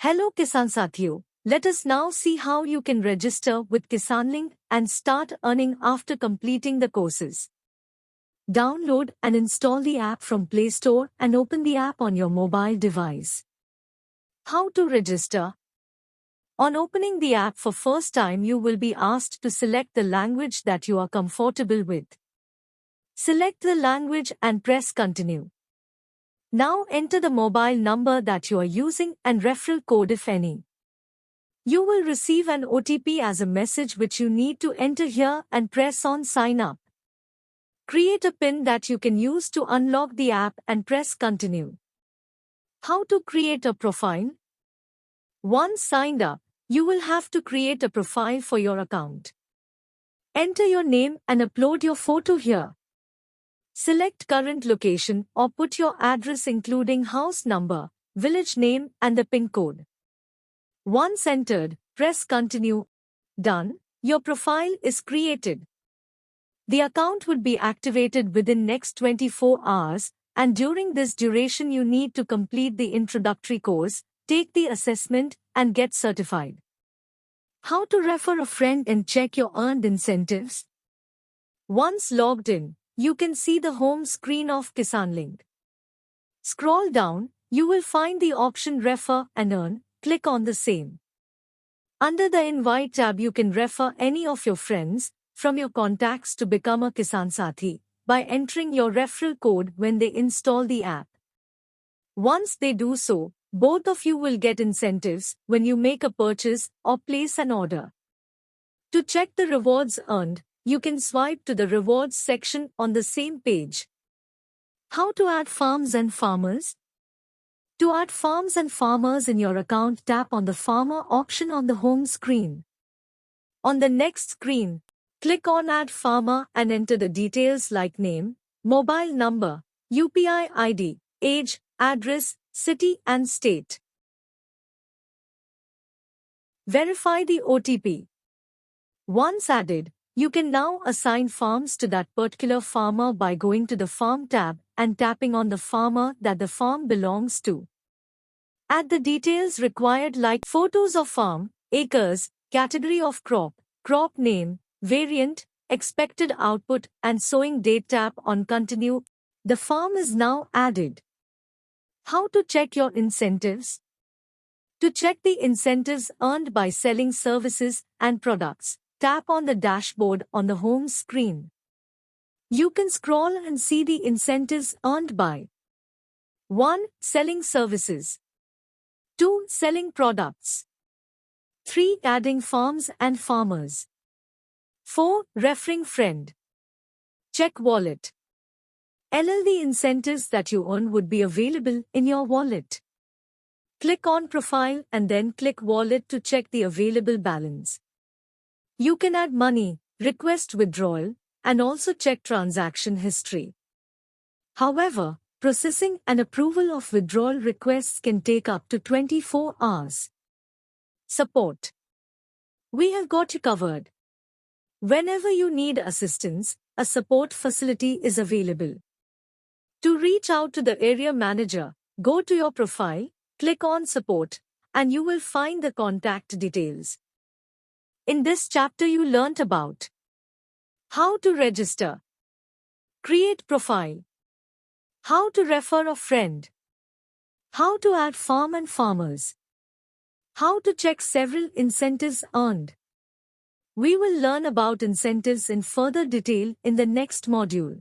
Hello Kisansathio. Let us now see how you can register with Kisanlink and start earning after completing the courses. Download and install the app from Play Store and open the app on your mobile device. How to register? On opening the app for first time, you will be asked to select the language that you are comfortable with. Select the language and press continue. Now enter the mobile number that you are using and referral code if any. You will receive an OTP as a message which you need to enter here and press on sign up. Create a PIN that you can use to unlock the app and press continue. How to create a profile? Once signed up, you will have to create a profile for your account. Enter your name and upload your photo here. Select current location or put your address including house number, village name and the PIN code. Once entered, press continue. Done, your profile is created. The account would be activated within next 24 hours, and during this duration you need to complete the introductory course, take the assessment and get certified. How to refer a friend and check your earned incentives? Once logged in, you can see the home screen of Kisanlink. Scroll down, you will find the option Refer and Earn. Click on the same. Under the Invite tab, you can refer any of your friends from your contacts to become a Kisansathi by entering your referral code when they install the app. Once they do so, both of you will get incentives when you make a purchase or place an order. To check the rewards earned, you can swipe to the rewards section on the same page. How to add farms and farmers? To add farms and farmers in your account, tap on the farmer option on the home screen. On the next screen, click on Add Farmer and enter the details like name, mobile number, UPI ID, age, address, city and state. Verify the OTP. Once added, you can now assign farms to that particular farmer by going to the Farm tab and tapping on the farmer that the farm belongs to. Add the details required like photos of farm, acres, category of crop, crop name, variant, expected output and sowing date. Tap on continue. The farm is now added. How to check your incentives? To check the incentives earned by selling services and products, tap on the dashboard on the home screen. You can scroll and see the incentives earned by 1. Selling services, 2. Selling products, 3. Adding farms and farmers, 4. Referring friend. Check wallet. The incentives that you earn would be available in your wallet. Click on Profile and then click Wallet to check the available balance. You can add money, request withdrawal, and also check transaction history. However, processing and approval of withdrawal requests can take up to 24 hours. Support. We have got you covered. Whenever you need assistance, a support facility is available. To reach out to the area manager, go to your profile, click on Support, and you will find the contact details. In this chapter you learnt about how to register, create profile, how to refer a friend, how to add farm and farmers, how to check several incentives earned. We will learn about incentives in further detail in the next module.